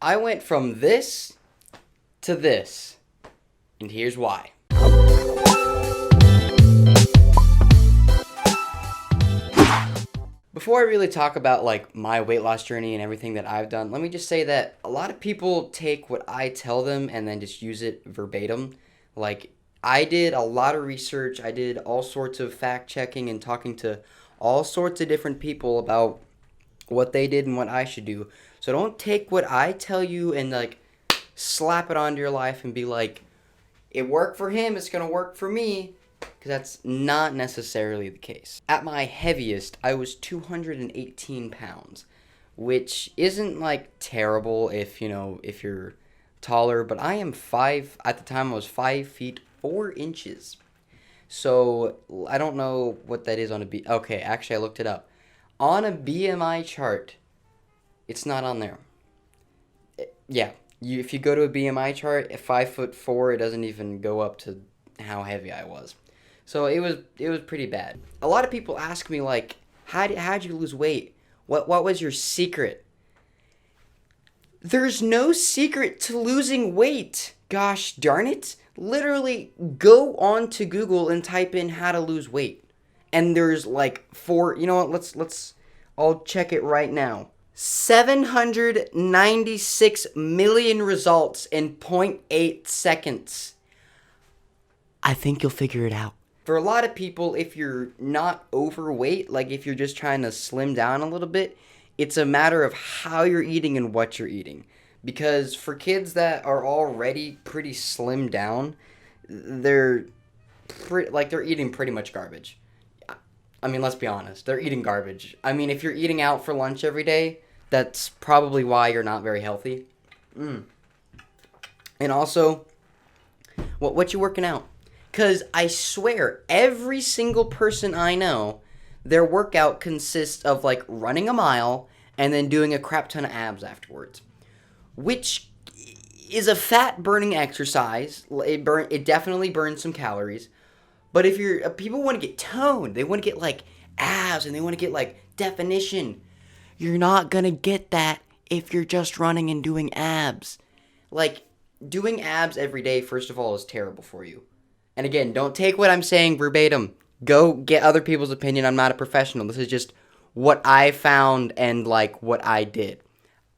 I went from this to this, and here's why. Before I really talk about like my weight loss journey and everything that I've done, let me just say that a lot of people take what I tell them and then just use it verbatim. Like I did a lot of research, I did all sorts of fact checking and talking to all sorts of different people about what they did and what I should do. So don't take what I tell you and like slap it onto your life and be like, it worked for him, it's gonna work for me. Because that's not necessarily the case. At my heaviest, I was 218 pounds, which isn't like terrible if if you're taller, but I am at the time I was 5 feet 4 inches. So I don't know what that is on okay, actually I looked it up. On a BMI chart, it's not on there. Yeah, if you go to a BMI chart at 5'4", it doesn't even go up to how heavy I was. So it was pretty bad. A lot of people ask me like, how'd you lose weight? What was your secret? There's no secret to losing weight. Gosh darn it. Literally go on to Google and type in how to lose weight. And there's like you know what, I'll check it right now. 796 million results in 0.8 seconds. I think you'll figure it out. For a lot of people, if you're not overweight, like if you're just trying to slim down a little bit, it's a matter of how you're eating and what you're eating. Because for kids that are already pretty slim down, they're eating pretty much garbage. I mean, let's be honest, they're eating garbage. I mean, if you're eating out for lunch every day, that's probably why you're not very healthy. And also, what you working out? Because I swear, every single person I know, their workout consists of like running a mile and then doing a crap ton of abs afterwards. Which is a fat burning exercise. It definitely burns some calories. But if people want to get toned, they want to get like abs and they want to get like definition. You're not going to get that if you're just running and doing abs. Like, doing abs every day, first of all, is terrible for you. And again, don't take what I'm saying verbatim. Go get other people's opinion. I'm not a professional. This is just what I found and like what I did.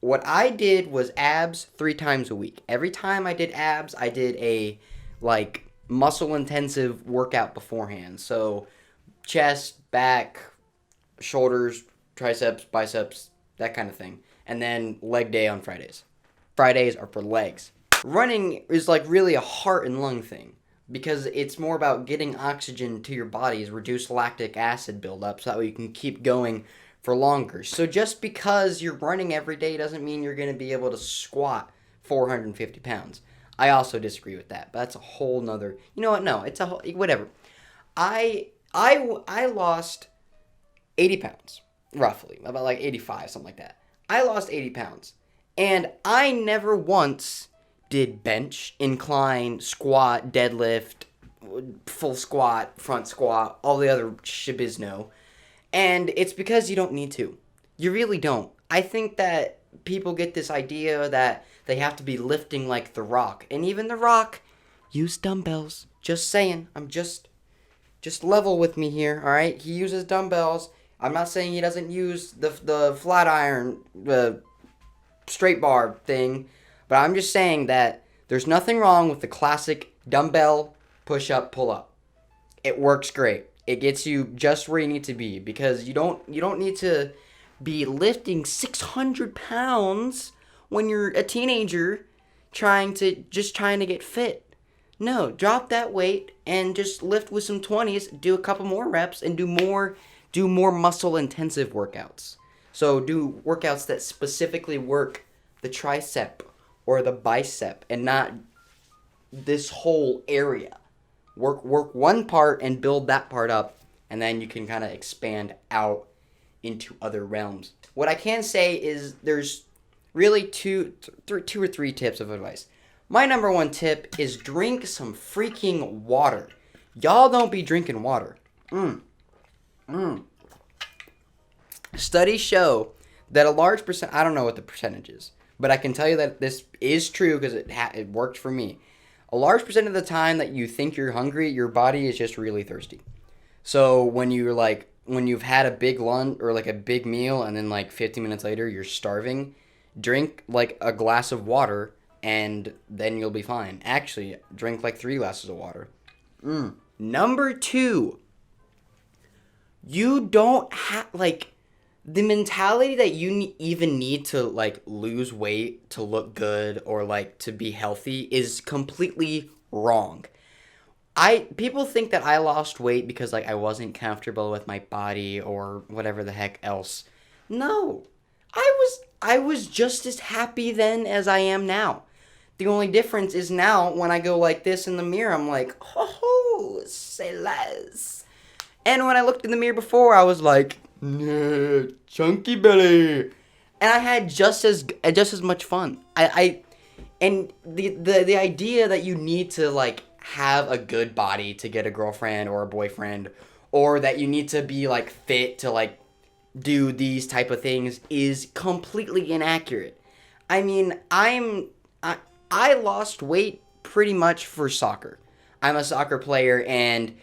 What I did was abs 3 times a week. Every time I did abs, I did a like muscle intensive workout beforehand. So chest, back, shoulders, triceps, biceps, that kind of thing. And then leg day on Fridays. Fridays are for legs. Running is like really a heart and lung thing. Because it's more about getting oxygen to your bodies, reduce lactic acid buildup, so that way you can keep going for longer. So just because you're running every day doesn't mean you're going to be able to squat 450 pounds. I also disagree with that, but that's a whole nother... You know what? No, it's a whole... Whatever. I lost 80 pounds, roughly. About like 85, something like that. I lost 80 pounds. And I never once... did bench, incline, squat, deadlift, full squat, front squat, all the other shibizno. And it's because you don't need to. You really don't. I think that people get this idea that they have to be lifting like The Rock. And even The Rock used dumbbells. Just saying. I'm just level with me here, alright? He uses dumbbells. I'm not saying he doesn't use the flat iron, straight bar thing. But I'm just saying that there's nothing wrong with the classic dumbbell push-up, pull-up. It works great. It gets you just where you need to be because you don't need to be lifting 600 pounds when you're a teenager trying to get fit. No, drop that weight and just lift with some 20s, do a couple more reps and do more muscle intensive workouts. So do workouts that specifically work the tricep or the bicep and not this whole area. Work one part and build that part up, and then you can kind of expand out into other realms. What I can say is there's really two or three tips of advice. My number one tip is drink some freaking water. Y'all don't be drinking water. Studies show that a large percent, I don't know what the percentage is, but I can tell you that this is true because it worked for me. A large percent of the time that you think you're hungry, your body is just really thirsty. So when you've had a big lunch or like a big meal and then like 15 minutes later you're starving, drink like a glass of water and then you'll be fine. Actually, drink like 3 glasses of water. Number 2, you don't have, like, the mentality that you even need to, like, lose weight to look good or, like, to be healthy is completely wrong. People think that I lost weight because, like, I wasn't comfortable with my body or whatever the heck else. No. I was just as happy then as I am now. The only difference is now when I go like this in the mirror, I'm like, oh, say less. And when I looked in the mirror before, I was like, nah, chunky belly. And I had just as much fun. And the idea that you need to like have a good body to get a girlfriend or a boyfriend, or that you need to be like fit to like do these type of things is completely inaccurate. I mean, I lost weight pretty much for soccer. I'm a soccer player, and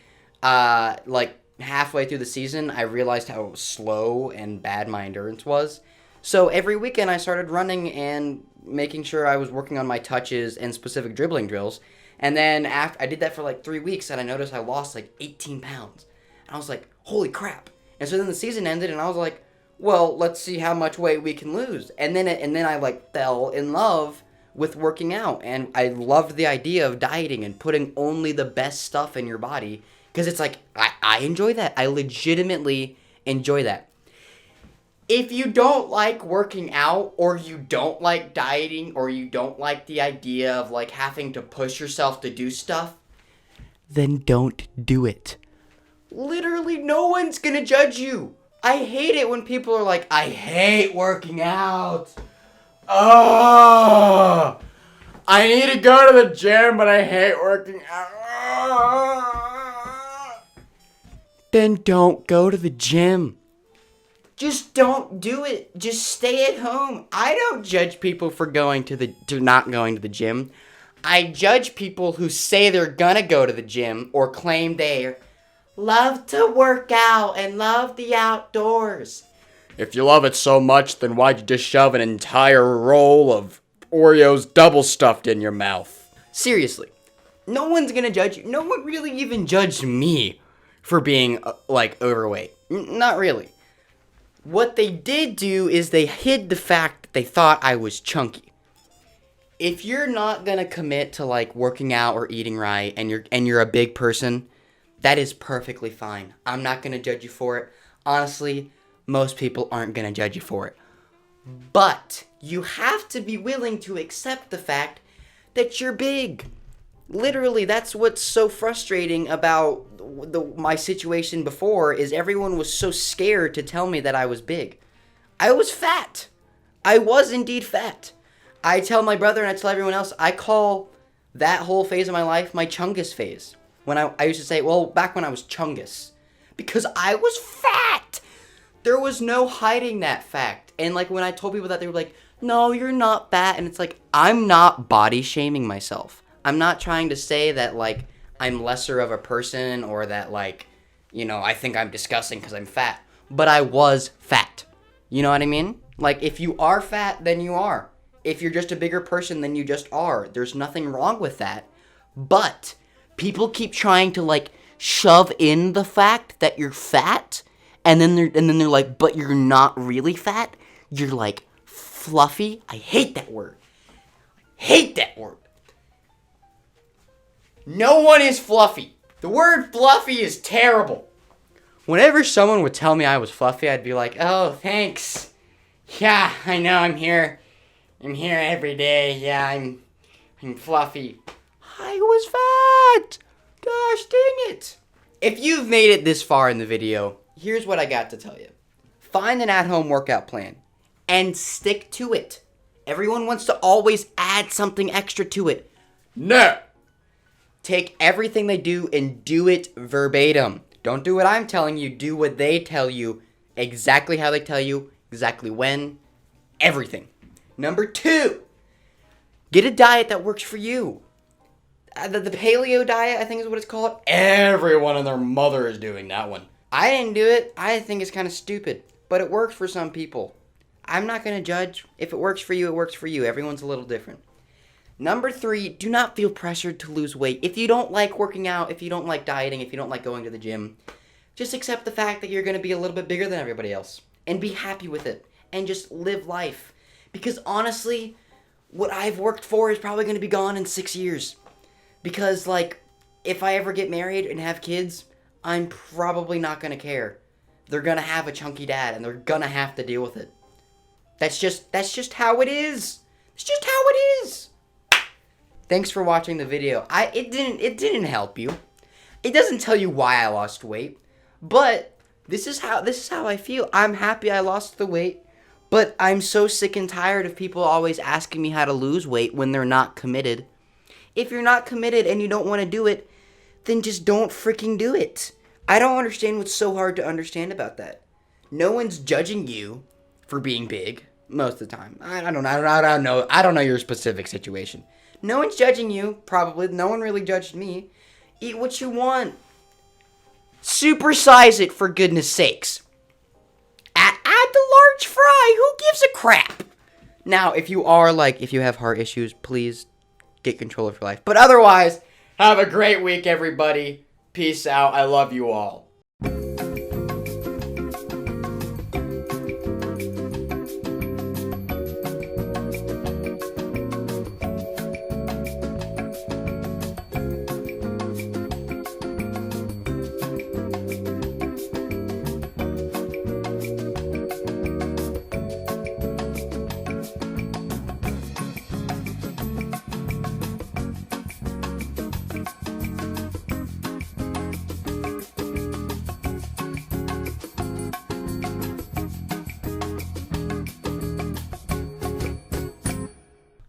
like halfway through the season, I realized how slow and bad my endurance was. So every weekend I started running and making sure I was working on my touches and specific dribbling drills. And then after I did that for like 3 weeks, and I noticed I lost like 18 pounds. And I was like, holy crap. And so then the season ended, and I was like, well, let's see how much weight we can lose. And then I like fell in love with working out, and I loved the idea of dieting and putting only the best stuff in your body, because it's like I enjoy that. I legitimately enjoy that. If you don't like working out, or you don't like dieting, or you don't like the idea of like having to push yourself to do stuff, then don't do it. Literally no one's gonna judge you. I hate it when people are like, I hate working out. Oh, I need to go to the gym, but I hate working out. Then don't go to the gym. Just don't do it. Just stay at home. I don't judge people for not going to the gym. I judge people who say they're gonna go to the gym or claim they love to work out and love the outdoors. If you love it so much, then why'd you just shove an entire roll of Oreos double stuffed in your mouth? Seriously, no one's gonna judge you. No one really even judged me for being, like, overweight. Not really. What they did do is they hid the fact that they thought I was chunky. If you're not gonna commit to, like, working out or eating right, and you're a big person, that is perfectly fine. I'm not gonna judge you for it. Honestly, most people aren't going to judge you for it. But you have to be willing to accept the fact that you're big. Literally, that's what's so frustrating about my situation before, is everyone was so scared to tell me that I was big. I was fat. I was indeed fat. I tell my brother and I tell everyone else, I call that whole phase of my life my Chungus phase. When I used to say, well, back when I was Chungus. Because I was fat. There was no hiding that fact. And like when I told people that, they were like, no, you're not fat. And it's like, I'm not body shaming myself. I'm not trying to say that like I'm lesser of a person, or that like, you know, I think I'm disgusting because I'm fat. But I was fat. You know what I mean? Like, if you are fat, then you are. If you're just a bigger person, then you just are. There's nothing wrong with that. But people keep trying to like shove in the fact that you're fat. And then they're like, but you're not really fat. You're like fluffy. I hate that word. Hate that word. No one is fluffy. The word fluffy is terrible. Whenever someone would tell me I was fluffy, I'd be like, oh, thanks. Yeah, I know, I'm here. I'm here every day. Yeah, I'm fluffy. I was fat. Gosh dang it. If you've made it this far in the video, here's what I got to tell you. Find an at-home workout plan and stick to it. Everyone wants to always add something extra to it. No. Take everything they do and do it verbatim. Don't do what I'm telling you. Do what they tell you. Exactly how they tell you. Exactly when. Everything. Number 2, get a diet that works for you. The paleo diet, I think is what it's called. Everyone and their mother is doing that one. I didn't do it. I think it's kind of stupid, but it works for some people. I'm not going to judge. If it works for you, it works for you. Everyone's a little different. Number 3, do not feel pressured to lose weight. If you don't like working out, if you don't like dieting, if you don't like going to the gym, just accept the fact that you're going to be a little bit bigger than everybody else. And be happy with it. And just live life. Because honestly, what I've worked for is probably going to be gone in 6 years. Because, like, if I ever get married and have kids, I'm probably not going to care. They're going to have a chunky dad, and they're going to have to deal with it. That's just how it is. It's just how it is. Thanks for watching the video. It didn't help you. It doesn't tell you why I lost weight, but this is how I feel. I'm happy I lost the weight, but I'm so sick and tired of people always asking me how to lose weight when they're not committed. If you're not committed and you don't want to do it, then just don't freaking do it. I don't understand what's so hard to understand about that. No one's judging you for being big most of the time. I don't know your specific situation. No one's judging you, probably. No one really judged me. Eat what you want. Supersize it, for goodness sakes. Add the large fry. Who gives a crap? Now, if you have heart issues, please get control of your life. But otherwise, have a great week, everybody. Peace out. I love you all.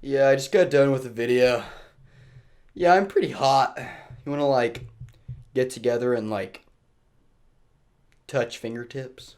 Yeah, I just got done with the video. Yeah, I'm pretty hot. You wanna, get together and, touch fingertips?